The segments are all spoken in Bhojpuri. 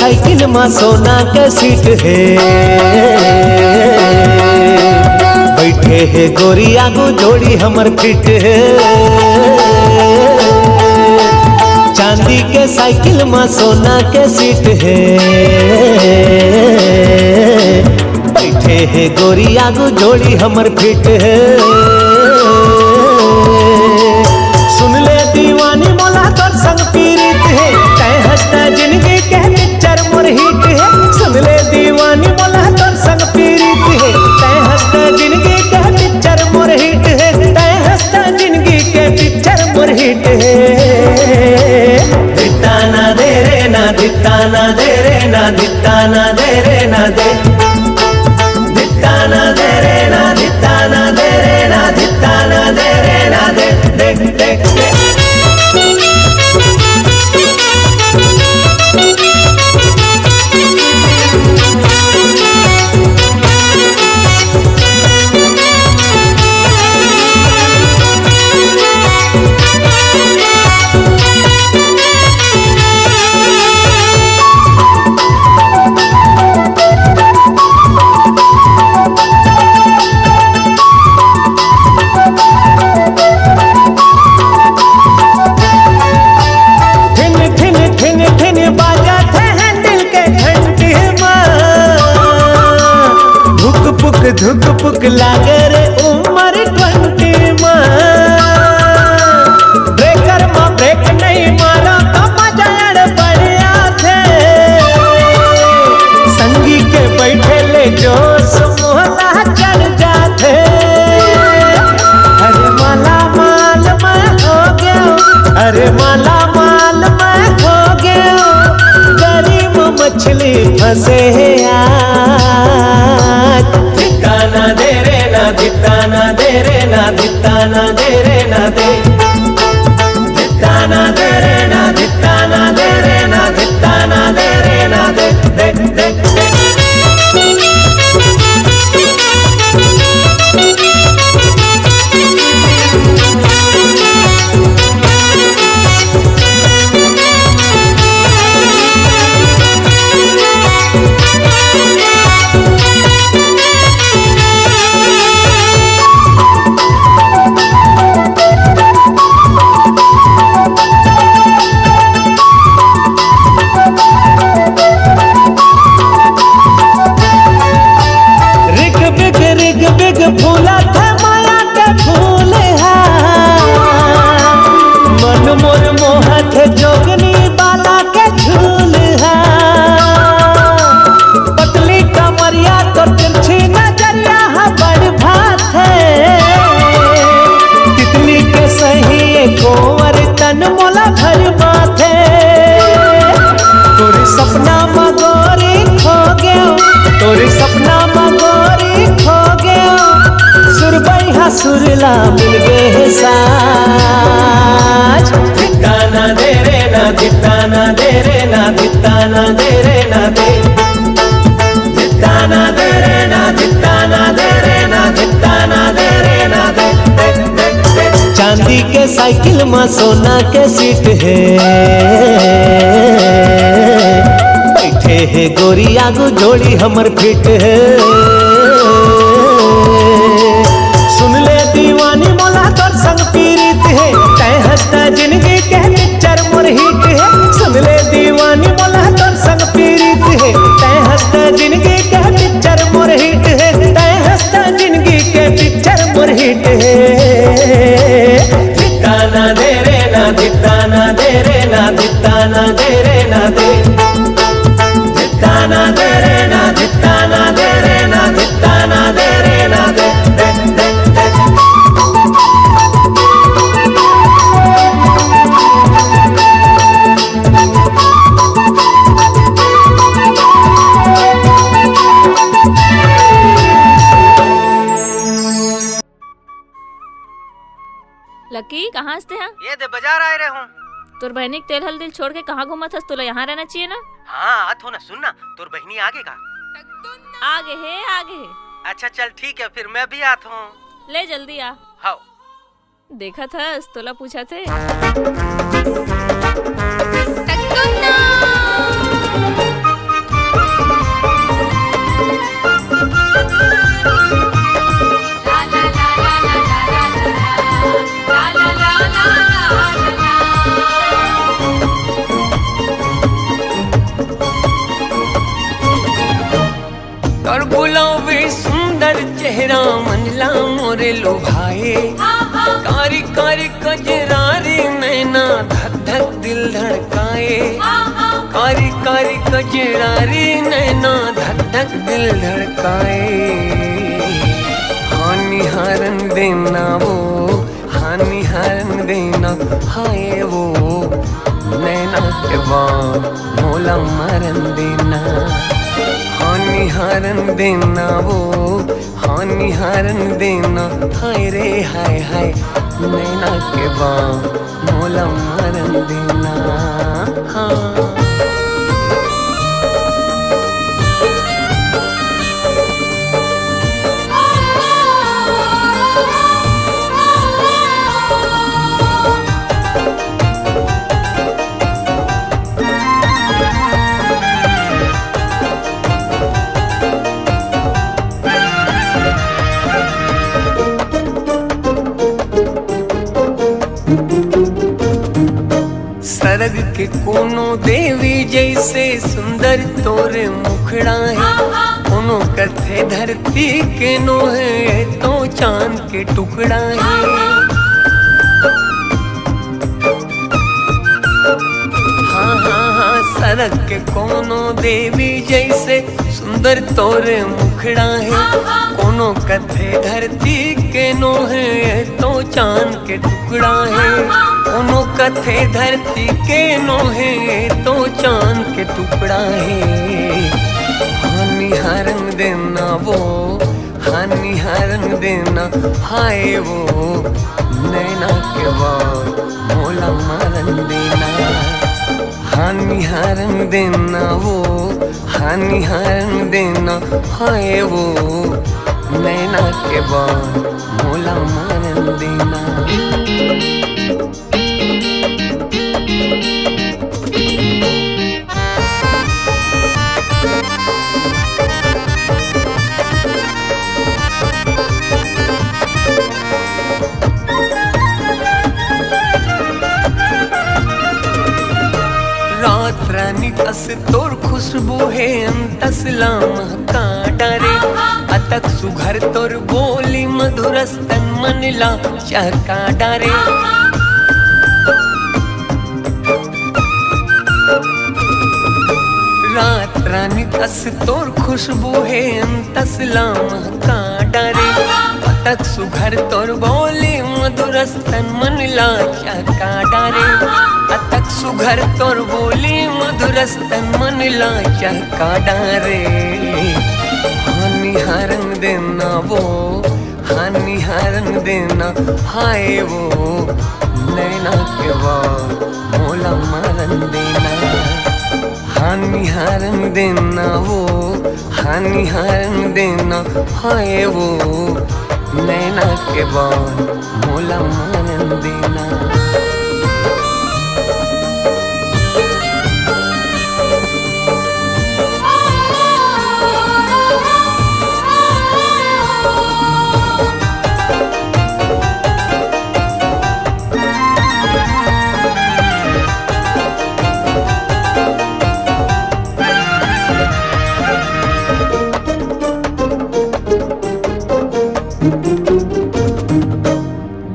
साइकिल में सोना के सीट है, बैठे है गोरिया को जोड़ी हमर फिट है। चांदी के साइकिल में सोना के सीट है, बैठे है गोरिया को जोड़ी हमर फिट है। सुन ले दीवानी मोला तोर संग पीड़ित है, तय हंसता जिंदगी के पिक्चर मोर हिट है। सुन ले दीवानी मोला तोर संग पीड़ित है, तय हंसता जिंदगी के पिक्चर मोर हिट है। तय हंसता जिंदगी के पिक्चर मोर हिट है। दिता ना दे रे ना, दिता ना दे रे ना, दिता ना दे रे ना दे, दिता ना दे रे ना, दिता ना दे रे ना, दिता ना दे रे ना दे, देख देख देख। धुक पुक लागे रे उमर 20 में, ब्रेकर में ब्रेक नहीं मारो तो मजा अड़ बढ़िया थे। संगी के बैठे ले जोश मोहला चढ़ जाते। अरे माला माल मैं हो गया, अरे माला माल मैं हो गया, गरीब मछली फंसे आज। दिता ना दे रे ना, दिता ना दे रे ना, दिता ना दे रे ना दे, दिता ना दे रे ना, दिता ना दे रे ना, दिता ना दे रे ना दे, देख देख देख। फूला था माया के फूल है, मन मोर मोहत जोगनी बाला के झूल है। पतली कमरिया तो तिरछी नजरिया है बड़ भात है। तितली के सही कोवर तन मोला भर माथे। तोरी सपना मगोरी खो गयो, तोरी सपना मगोरी खो गयो, सुरबैया सुरला मिल गए साज। दिता ना दे रे ना, दिता ना दे रे ना, दिता ना दे रे ना दे, दिता ना दे रे ना, दिता ना दे रे ना, दिता ना दे रे ना दे, देख देख देख। चांदी के साइकिल में सोना के सीट है, बैठे है गोरिया को जोड़ी हमर फिट है। सुन ले दीवानी मोला तोर संग पीड़ित है, तय हंसता जिंदगी के पिक्चर मोर हिट है। सुन ले दीवानी मोला तोर संग पीड़ित है, तय हंसता जिंदगी के पिक्चर मोर हिट है। तय हंसता जिंदगी के पिक्चर मोर हिट है। दिता ना दे रे ना, दिता ना दे रे ना, दिता ना दे रे ना दे, दिता ना दे रे ना, दिता ना दे रे ना, दिता ना दे रे ना दे, देख देख देख। लकी कहाँ हंसते हैं? ये दे बाजार आए रहे हूँ। तोर बहनी के तेल हल्दी छोड़ के कहाँ घूमत हस? तुला यहाँ रहना चाहिए ना। हाँ आत हो ना, सुन ना, तोर बहनी आगे का आगे है आगे है। अच्छा चल ठीक है, फिर मैं भी आत हूँ। ले जल्दी आ। हाँ देखा था तोला पूछा थे। चेहरा मनला मोरे लो भाए, कारी कारी कजरारी नैना धक धक दिल धड़काए, कारी कारी कजरारी नैना धक धक दिल धड़काए। हानि हारन देना वो, हानि हारन देना हाय वो, नैना के बाद मोला मारन देना। हानि हारन देना वो, हानि हारन देना हाय रे हाय हाय, नैना के बाद मोला मारन देना। हाँ सरग के कोनो देवी जैसे सुंदर तोरे मुखड़ा है, कोनो कथे धरती के नो है तो चांद के टुकड़ा है। हाँ हाँ हाँ सरग के कोनो देवी जैसे सुंदर तोरे मुखड़ा है, कोनो कथे धरती के नो है तो चांद के टुकड़ा है, कोनो कथे धरती के नो है तो चांद के टुकड़ा है। हानि हारन देना वो, हानि हारन देना हाय वो, नैना के बाद मोला मारन देना। हानि हारन देना वो, हानि हारन देना हाय वो, नैना के बाद मोला मारन देना। रात रानी कस तोर खुशबू है अंतसला महका डारे, अतक सुघर तोर बोली मधुरस्तन मनला चहका डारे। रात रानी कस तोर खुशबू है अंतसला महका डारे, अतक सुघर तोर बोली मधुरस्तन मनला चहका डारे, अतक सुघर तोर बोली मधुरस्तन मनला चहका डारे। हानि हारन देना वो, हानि हारन देना हाय वो, नैना के बाद मोला मारन देना। हानि हारन देना वो, हानि हारन देना हाय वो, नैना के बाद मोला मारन देना।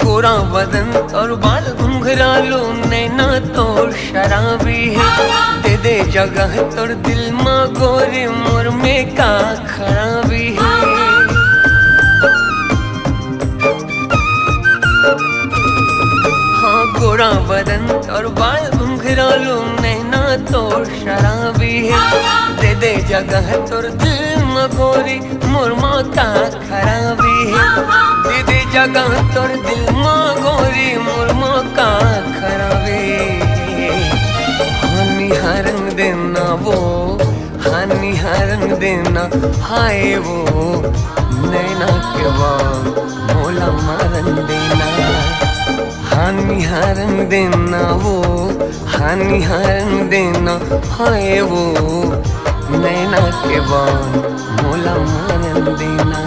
गोरा बदन और बाल घुंघरालो नैना तो शराबी है, दे दे जगह तोर दिल माँ गोरे मोर में का खराबी है। हाँ गोरा बदन और बाल घुंघरालो नैना तो शराबी है, दे दे जगह तोर दिल माँ गोरी मोर माँ का खराबी है, दे दे जगह तोर दिल माँ गोरी मोर माँ का खराबी। हानि हारन देना वो, हानि हारन देना हाय वो, नैना के बाद मोला मारन देना। हानि हारन देना वो, हानि हारन देना हाय वो, नैना के बाद मोला मारन देना।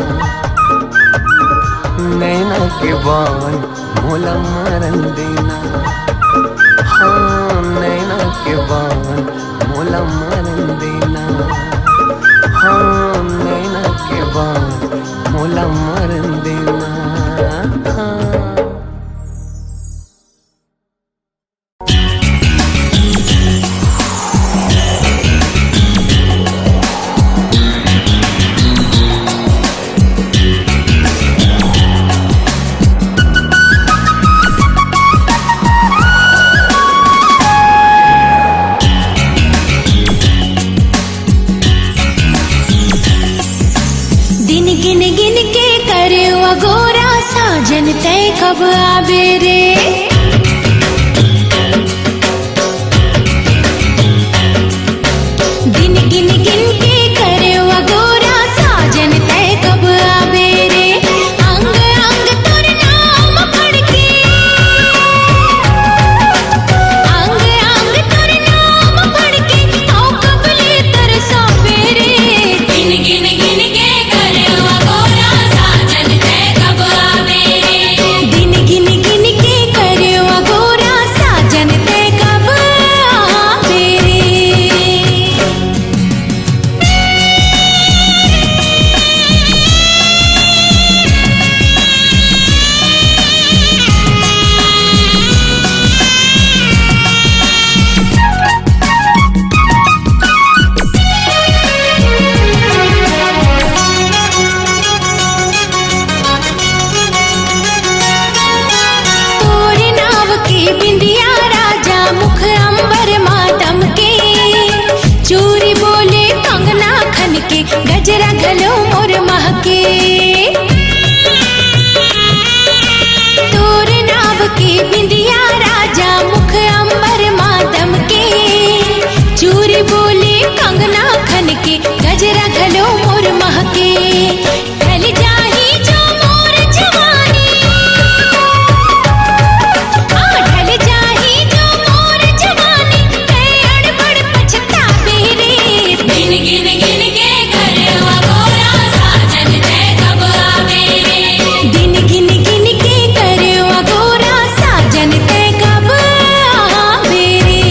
नैना के बाद मोला मारन देना। हाँ नैना के बाद मोला मारन देना। हाँ नैना के बाद मोला साजन तय कब आवे रे। दिन गिन गिन के करे अगोरा साजन तय कब आवे रे। अंग अंग तोर नाम पढ़ के, अंग अंग तोर नाम पढ़ के आओ कबले तरसावे रे। दिन गिन गिन के करे अगोरा साजन तय कब आवे रे। दिन गिन गिन के करे अगोरा साजन तय कब आवे रे। तोरे नाव की बिंदिया राजा मुख अंबर मातम के। चूरी बोले कंगना खन के गजरा घलो मोर महके। तोरे नाव की बिंदिया राजा मुख अंबर मातम के। चूरी बोले कंगना खन के गजरा घलो मोर महके। ढल जाही जो मोर जवानी, ढल जाही जो मोर जवानी कै अड़बड़ पछतावे रे। दिन गिन गिन के करे अगोरा साजन तय कब आवे रे। दिन गिन गिन के करे अगोरा साजन तय कब आवे रे।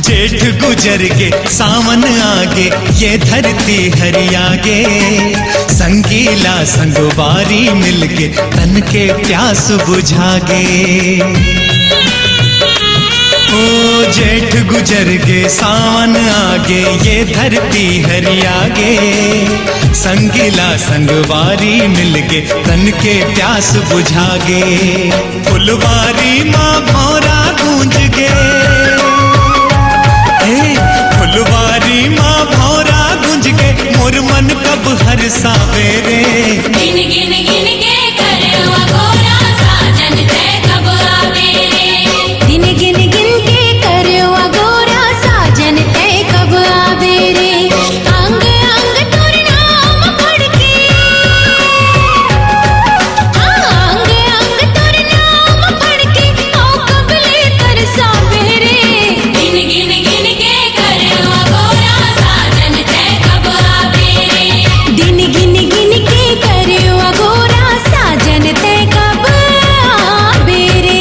जेठ गुजर के सावन आगे ये धरती हरियागे। संगीला संगवारी मिलके तन के प्यास बुझागे। ओ जेठ गुजर के सावन आगे ये धरती हरियागे। संगीला संगवारी मिलके तन के प्यास बुझागे। फुलवारी माँ भौरा गूंज गे, फुलवारी माँ भौरा गुंज के मोर मन कब हर सावेरे। दिन गिन गिन के करे अगोरा साजन तय कब आवे रे। दिन गिन गिन के करे अगोरा साजन तय कब आवे रे। अंग अंग तोर नाम पढ़ के, अंग अंग तोर नाम पढ़ के आओ कबले तरसावे रे। दिन गिन गिन के करे अगोरा साजन तय कब आवे रे। दिन गिन गिन के करे अगोरा साजन तय कब आवे रे।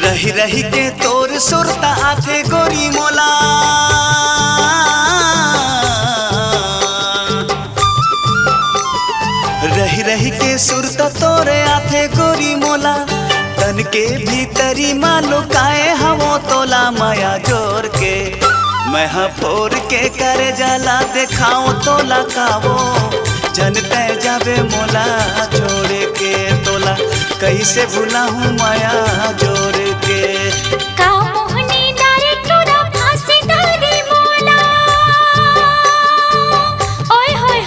रही रही के तोर सुरता आथे गोरी मोला। रही रही के सुरता तोरे आथे गोरी मोला। तन के भीतरी मालू काए हवो तोला माया जोर के। मैं फोर के करे जाला देखाओ तोला कावो। जनते जावे मोला छोड़ के तोला कैसे भूला हूँ माया जोर के। का मोहनी डारे तोरा फांसी डारे मोला। ओए होए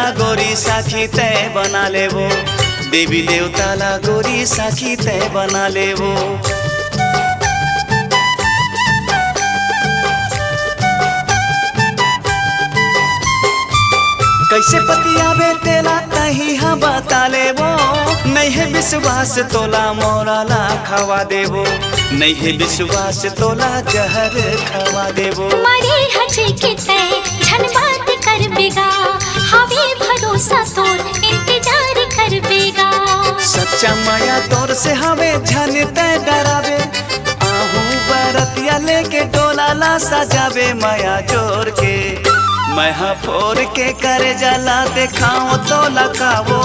देवताला गोरी साखी तय बना लेवो, देवी देवताला गोरी साखी तय बना लेवो। कैसे पतियावे तेला तही हम बता लेवो, नहीं है विश्वास तोला मोरा ला खवा देवो, नहीं है विश्वास तोला जहर खवा देवो। मरे हजे के तय झन बात कर बेगा, हवे भरोसा तोर इंतजार कर बेगा। सच्चा माया तोर से हवे झन तय डरावे, आहू बरतिया लेके डोला ला सजावे माया जोर के। मैं फोर के करे जाला देखाओ तो लकावो,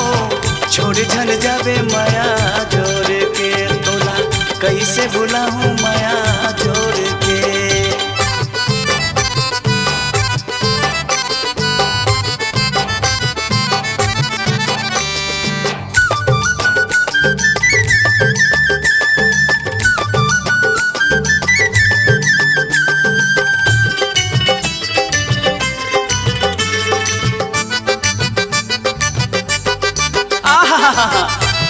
छोड़ झन जावे माया जोर के तोला कैसे भुलाऊं माया जोर के।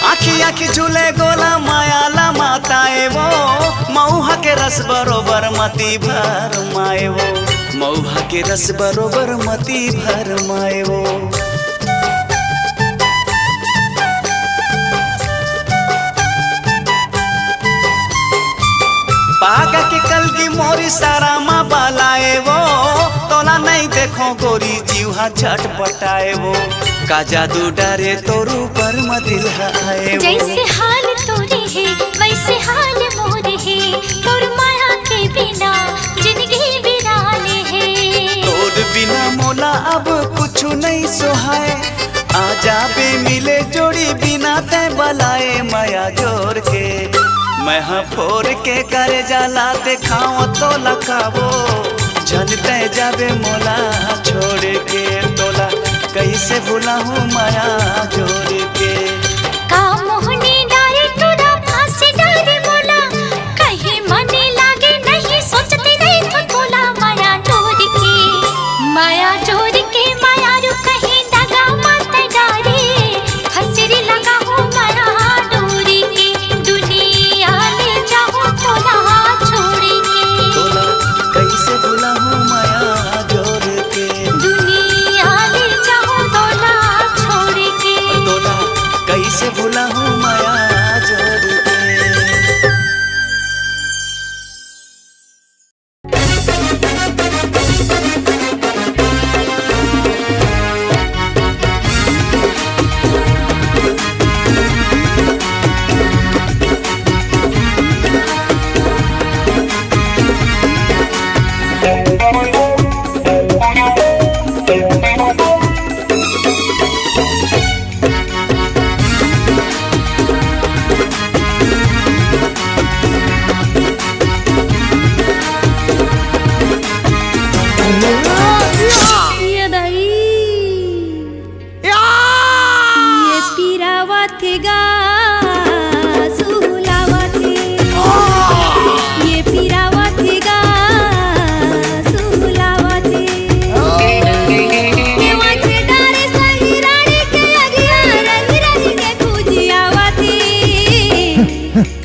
आखी आखी झूले गोला माया ला माताए वो, मऊहा के रस बरोबर मती भर माए वो, मऊहा के रस बरोबर मती भर माए वो। पागा के कलगी मोरी सारा माँ बालाए वो, तोला नहीं देखो गोरी जीवा झट पटाए वो, का जादू डरे तोरू पर मदिल आए वो। जैसे हाल तोरे है वैसे हाल मोरे है, तोर माया के बिना जिंदगी बिराले है। तोर बिना मोला अब कुछ नहीं सोहाए, आजा बे मिले जोड़ी बिना तय बलाए माया जोर के। मैं फोर के करे जाला देखाओ तो लखावो, झन तय जावे मोला छोड़ के तोला कैसे भुलाऊं माया जोर के। का मोहनी डारे तोरा फांसी डारे मोला, कहीं मने लागे नहीं सोचते नहीं तो तोला माया जोर के। माया जोर के माया रू कहीं दगा मत डारे, हसरी लगा हो माया डोरी के। दुनिया ले जाओ तोला छोड़ के, तोला कैसे भुलाऊं माया जोर के। दुनिया ले जाओ तोला छोड़ के, तोला कैसे भुलाऊं माया जोर के।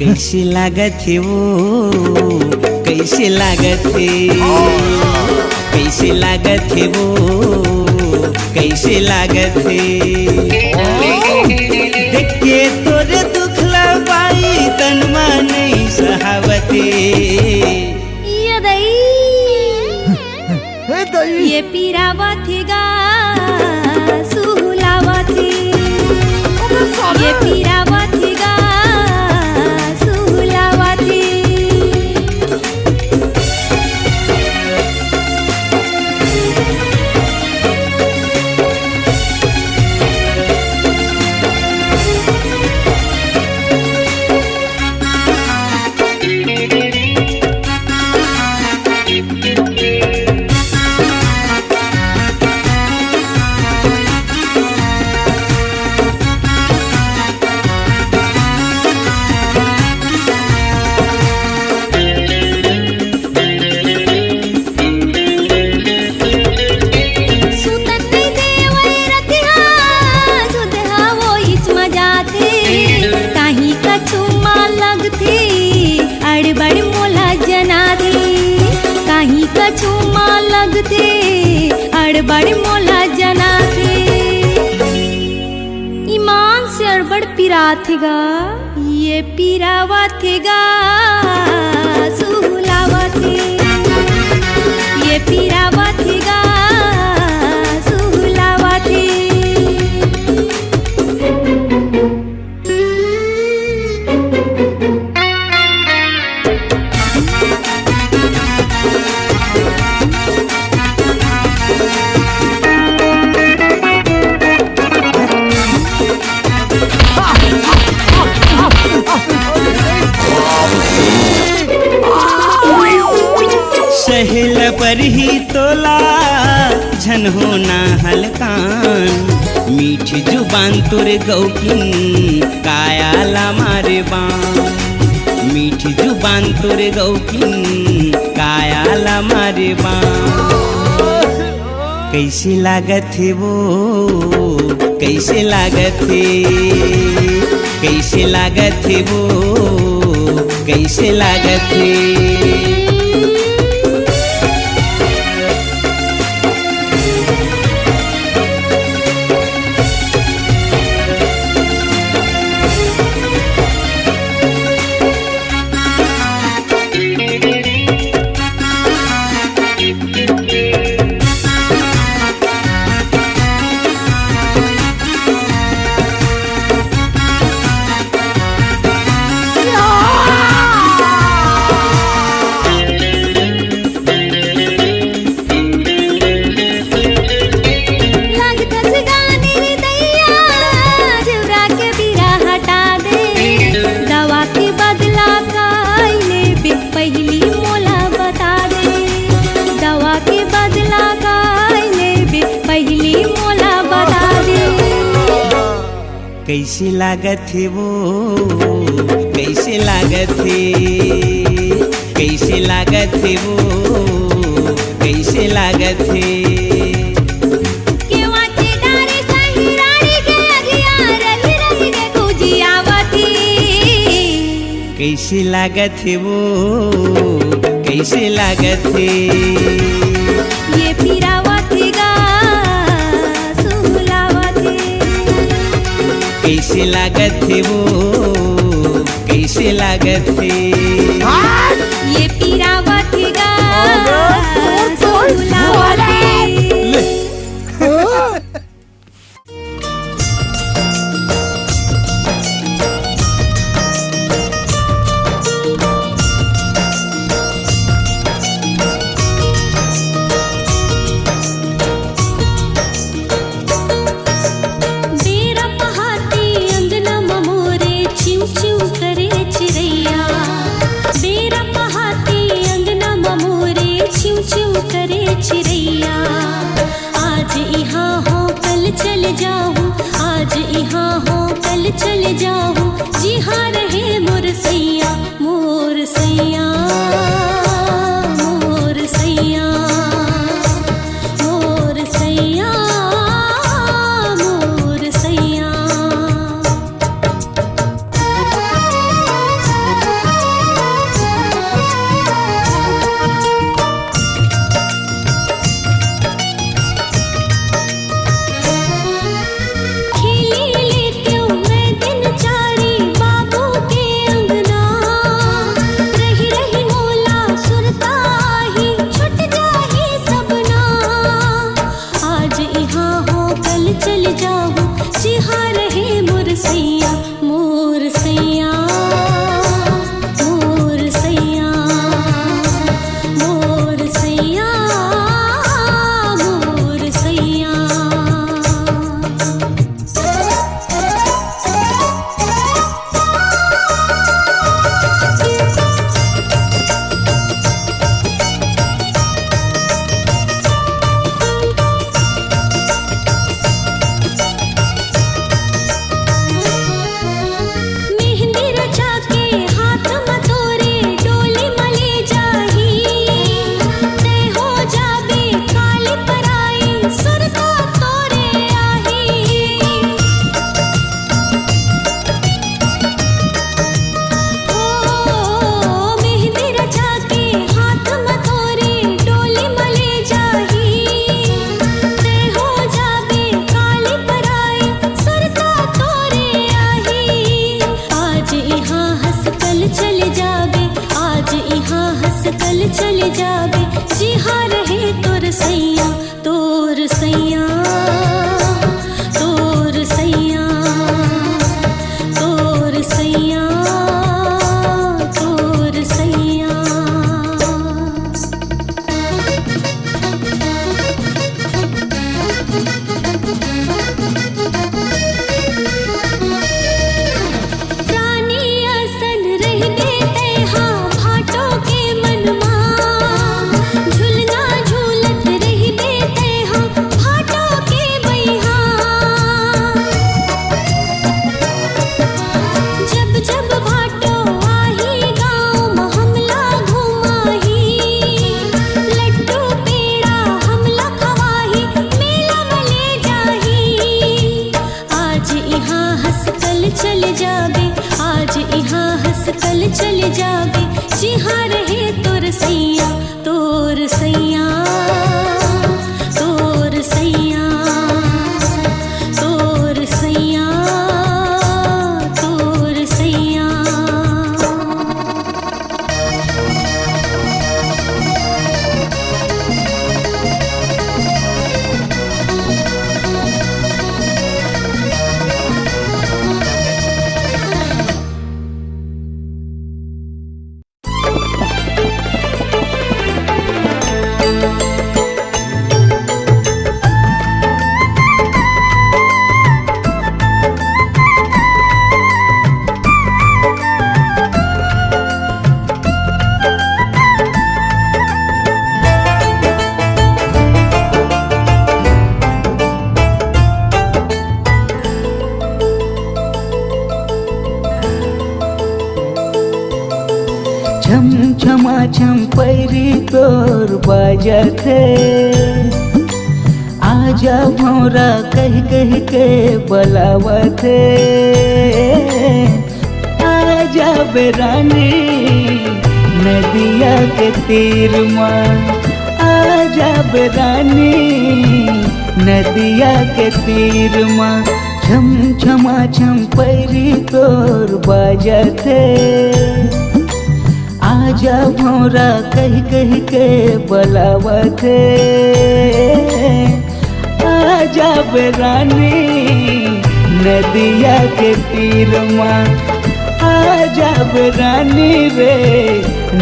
कैसे लागत है वो, कैसे लागत है, कैसे लागत है वो, कैसे लागत है। देख के तोरे दुखला बाई तनमा नहीं सहावते, ये पीरावत गा सुहुलावत, ये पीरावत गा सुहुलावत। थे अड़बड़ मोला जना थे ईमान से अड़बड़ पिरा थेगा ये पिरावा थेगा सुहुलावा थे ये पिरावा थेगा सुहुलावा थे सहेल पर ही तोला झन होना हलकान मीठ जुबान तुर गौकिन कायाला मारे बान मीठ जुबान तुर गौकिन कायाला मारे बान कैसे लागत है वो कैसे लागत है कैसे लागत है वो कैसे लागत है कैसे लागत है वो कैसे लागत है कैसे लागत है वो कैसे लागत है कैसे लागत है वो कैसे लागत है ये पिरावा थेगा सुहुलावा थे कैसे लागत है वो कैसे लागत है ये पिरावा थेगा सुहुलावा थे बेरा पहाती अंग छम पैरी तोर बाजत है। आजा भौरा कह कह के बुलावत है। आजा बेरानी नदिया के तीर माँ, आजा बेरानी नदिया के तीर माँ। छम छमा छम पैरी तोर बाजत है। आजा भौरा कह कह के बुलावत है। आजा बेरानी नदिया के तीर माँ, आजा बेरानी रे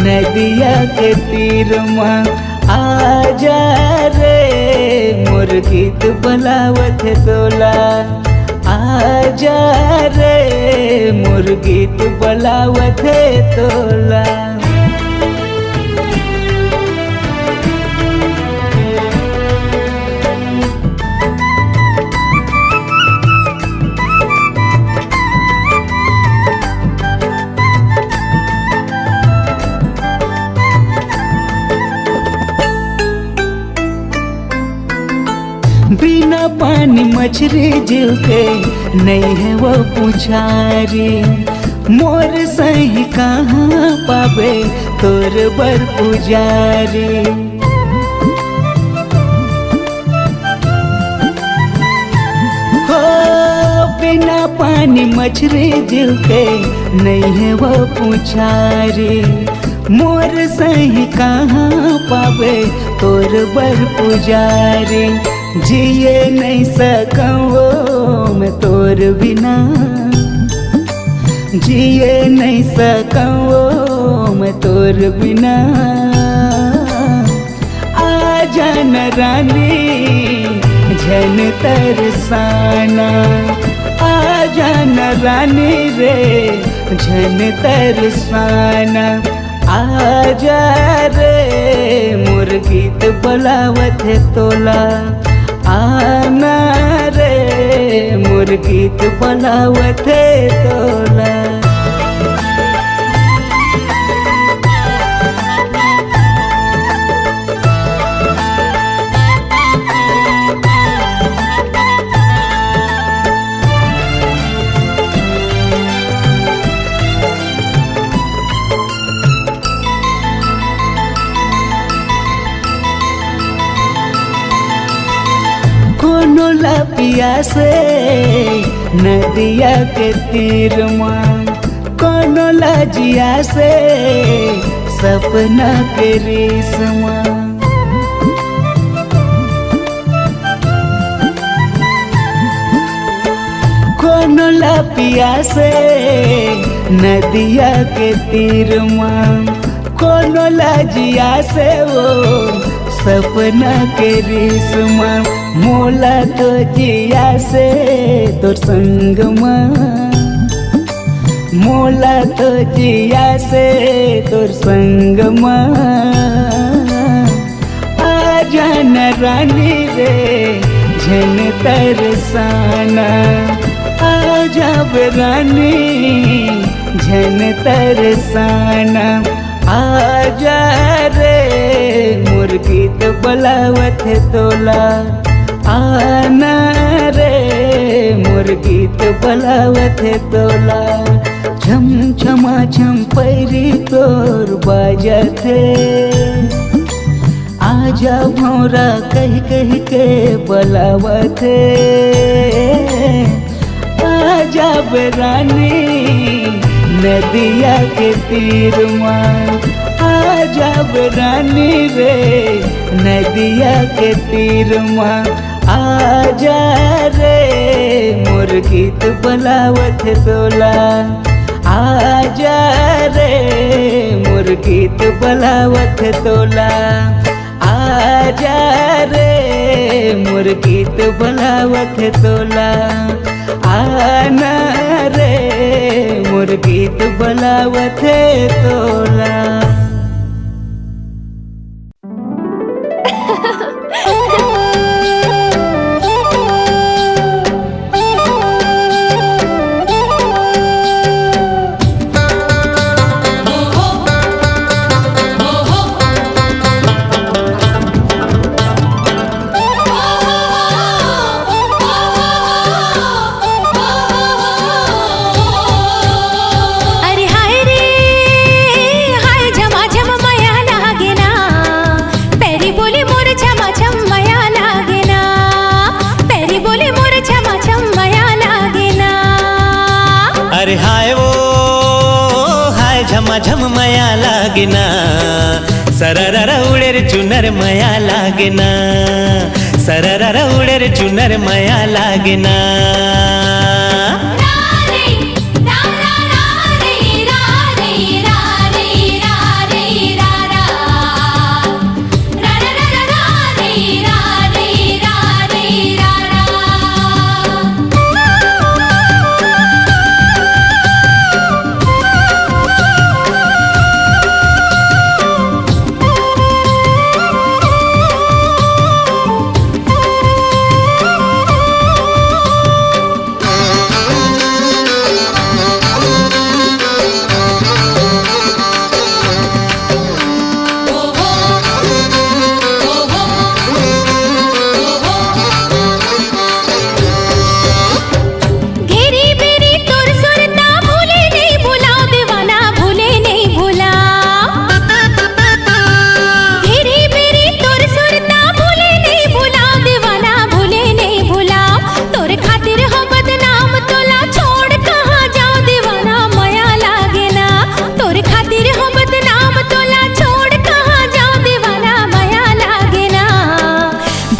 नदिया के तीर माँ। आजा रे मोर गीत बुलावत तोला, आजा रे मोर गीत बुलावत तोला। बिना पानी मछली जीव के नहीं है वो पुछारी। मोर सही कहाँ पावे तोर बर पुजारी। हो बिना पानी मछली जीव के नहीं है वो पुछारी। मोर सही कहाँ पावे तोर बर पुजारी। जिए नहीं सकूँ मैं तोर बिना, जिए नहीं सकूँ मैं तोर बिना। आजा न रानी झन तरसाना, आजा न रानी रे झन तरसाना। आजा रे मोर गीत बुलावत तोला, आना रे मोर गीत बुलावत तोला। कोनो लपिया से नदिया के तीर माँ, कोनो लजिया से सपना के रेशमा। कोनो लपिया से नदिया के तीर माँ, कोनो लजिया से वो सपना के रेशमा। मोला तो जिया से तोर संग माँ, मोला तो जिया से तोर संग माँ। आजा न रानी रे झन तरसाना, आजा बेरानी झन तरसाना। आजा रे मोर गीत बुलावत तोला, आना रे मोर गीत बुलावत तोला। छम छमा छम पैरी तोर बाजत है। आजा भौरा कह कह के बुलावत है। आजा बेरानी नदिया के तीर माँ, आजा बेरानी रे नदिया के तीर माँ। आजा रे मोर गीत बुलावत तोला, आजा रे मोर गीत बुलावत तोला। आजा रे मोर गीत बुलावत तोला, आना रे मोर गीत बुलावत तोला। Oh अरे हाय वो हाय झमाझम माया लागेना सररर उडे रे चुनर माया लागेना सररर उडे रे चुनर माया लागेना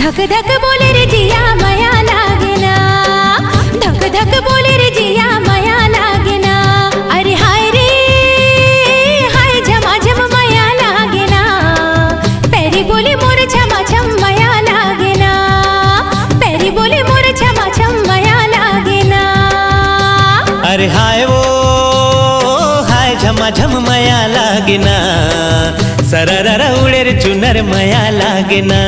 धक धक बोले रे जिया माया लागेना धक धक बोले रे जिया माया लागेना अरे हाय रे हाय झमाझम माया लागेना पैरी बोले मोर झमाझम माया लागेना पैरी बोले मोर झमाझम माया लागेना अरे हाय वो हाय झमाझम माया लागेना सररर उडे रे चुनर माया लागेना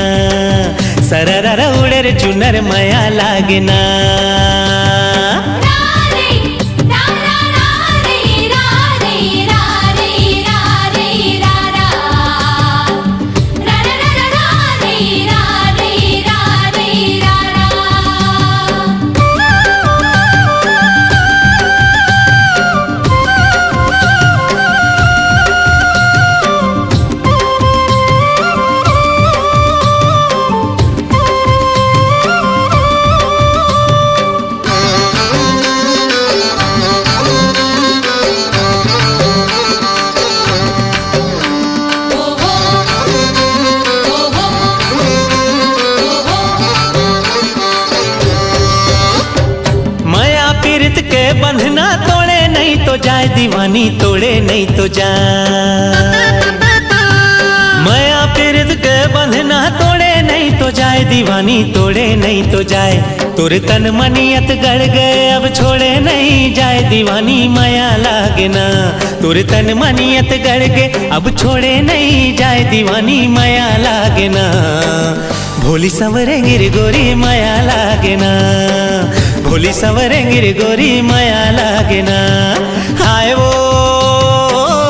सररर उडे रे चुनर माया लागेना के बंधना तोड़े नहीं तो जाए दीवानी तोड़े नहीं तो जाए माया पीरित के बंधना तोड़े नहीं तो जाए दीवानी तोड़े नहीं तो जाए तुर तन मनियत गड़ गए अब छोड़े नहीं जाए दीवानी माया लागेना तुर तन मनियत गड़ गए अब छोड़े नहीं जाए दीवानी माया लागेना भोली सवरे गिर गोरी माया लागेना भोली सवरे गिर गोरी माया लागेना हाय वो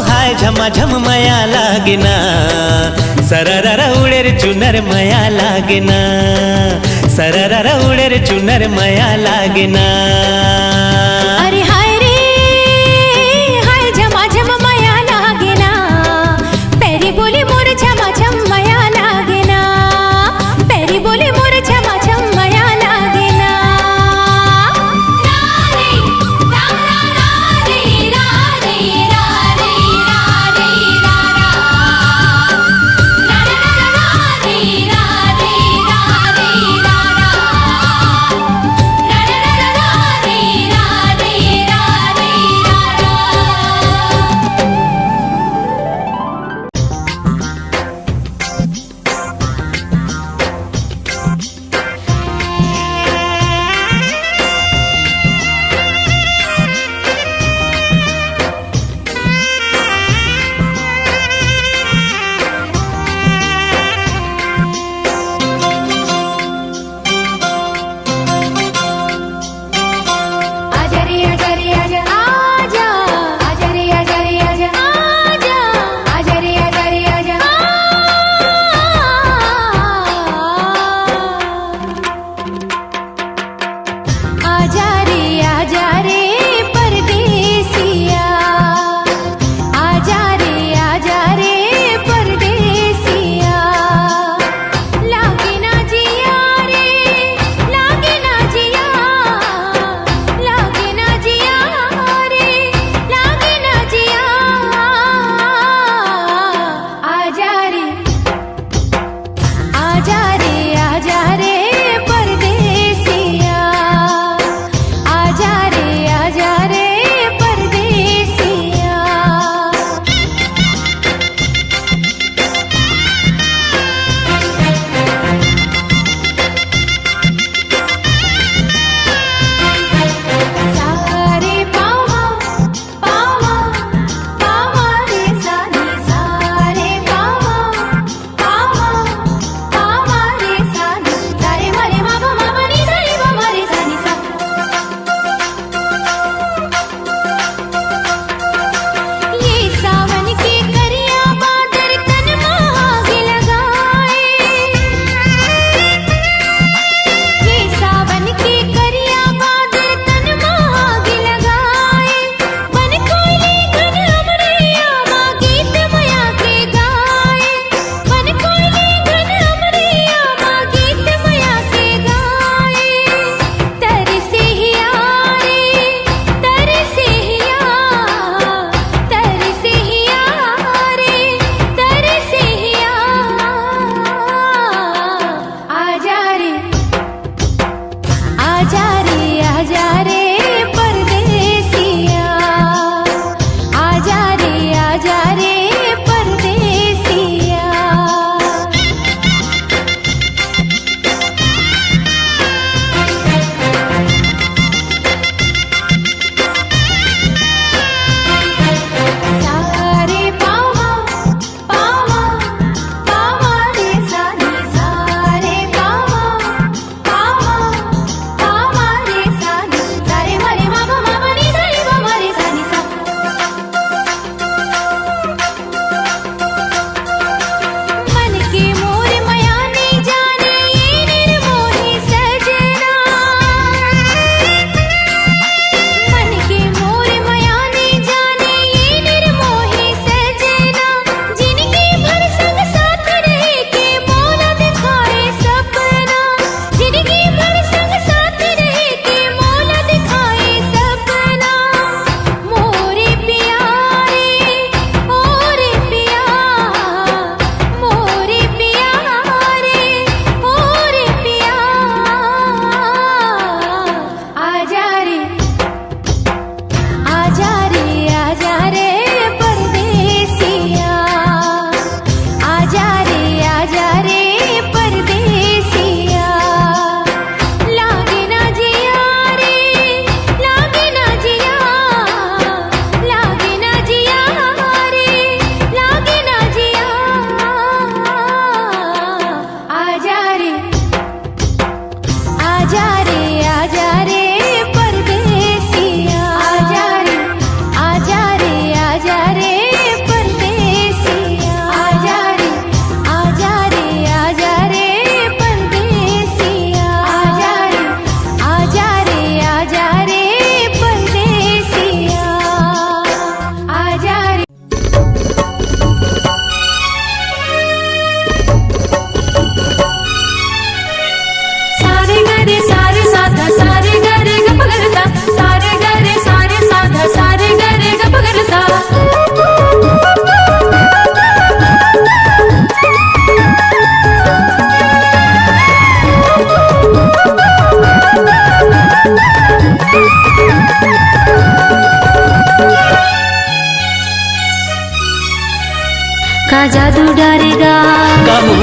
हाय झमाझम माया लागेना सररर उडे रे चुनर माया लागेना सररर उडे रे चुनर माया लागेना अरे हाय रे हाय झमाझम माया लागेना पैरी बोले मोर झमाझम माया लागेना पैरी बोले मोर झमाझम माया लागेना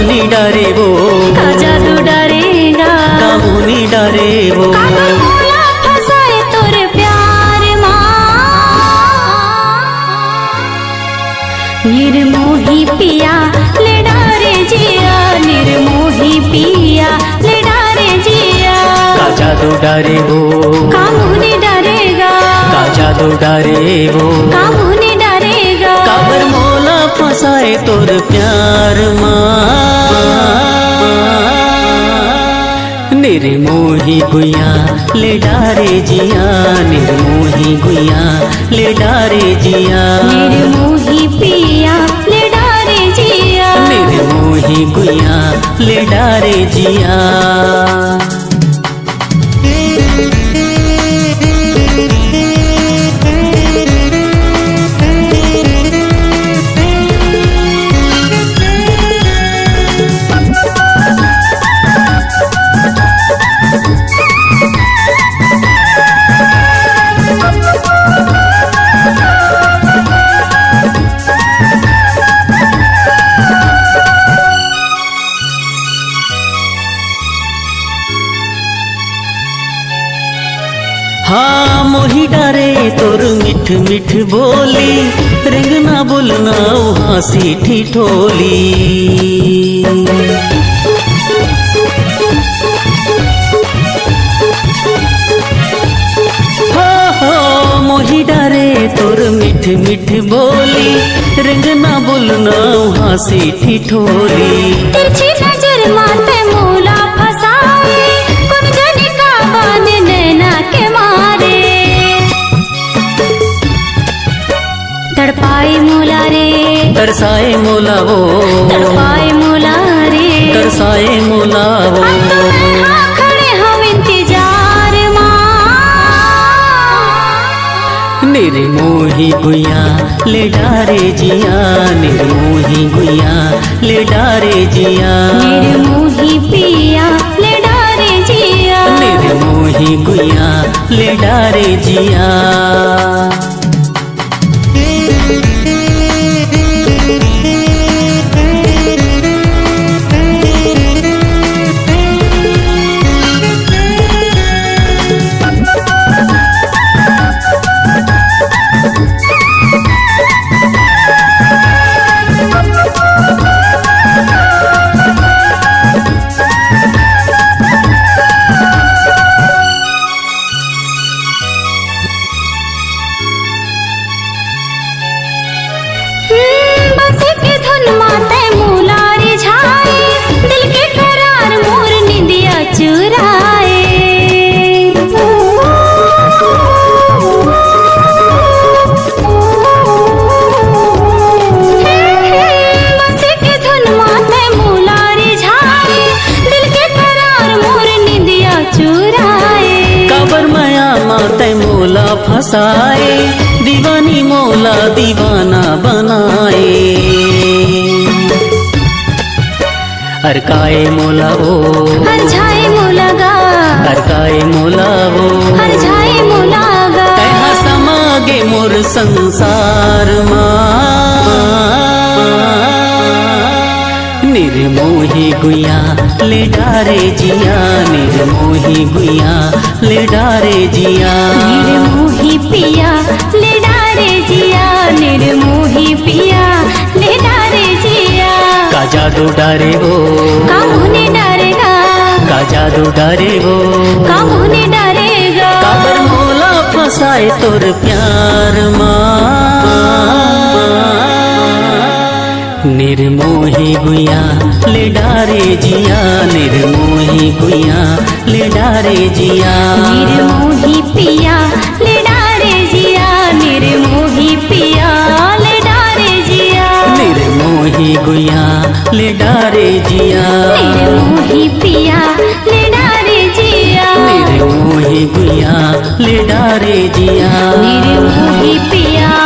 कामुनी डरे वो का जादू डरेगा कामुनी डरे वो काबर मोला फसाए तोर प्यार निर्मोही पिया ले डारे जिया निर्मोही पिया ले डारे जिया का जादू डरे वो कामुनी डरेगा का जादू डरे वो कामुनी डरेगा काबर मोला फसाए तोर प्यार निर्मोही गुया ले डारे जिया निर्मोही गुया ले डारे जिया निर्मोही पिया ले डारे जिया निर्मोही गुया ले डारे जिया हाँ मोही डारे तोर मिठ मिठ बोली रेंगना बोलना हाँसी ठिठोली हाँ मोही डारे तोर मिठ मिठ बोली रेंगना बोलना हाँसी ठिठोली तिरछी नजर माते मोला फसाए कौन जाने का बांध नैना के मारे तड़पाए मोला रे तरसाए मोला वो तड़पाए मोला रे तरसाए मोला वो अब तो यहाँ खड़े हम इंतजार निर्मोही गुया ले डारे जिया निर्मोही गुया ले डारे जिया निर्मोही पिया ले डारे जिया निर्मोही गुया ले डारे जिया बस के धुन माते मोला रिझाए दिल के करार मोर निंदिया चुराए बस के धुन माते मोला रिझाए दिल के करार मोर निंदिया चुराए काबर माया माते मोला फसाए दीवानी मोला दीवाना बनाए अरकाए मोला वो हर झाए मोला गा अरकाए मोला वो हर झाए मोला गा कहा समागे मोर संसार निर्मोही गुया ले डारे जिया निर्मोही गुया ले डारे जिया निर्मोही पिया ले डारे जिया निर्मोही पिया ले डारे जिया का जादू डारे वो कामुनी डरेगा का जादू डारे वो कामुनी डरेगा काबर मोला फसाए तोर प्यार निर्मोही गुया ले डारे जिया निर्मोही गुया ले डारे जिया निर्मोही पिया ले डारे जिया निर्मोही पिया ले डारे जिया निर्मोही गुया ले डारे जिया निर्मोही पिया ले डारे जिया निर्मोही गुया ले डारे जिया निर्मोही पिया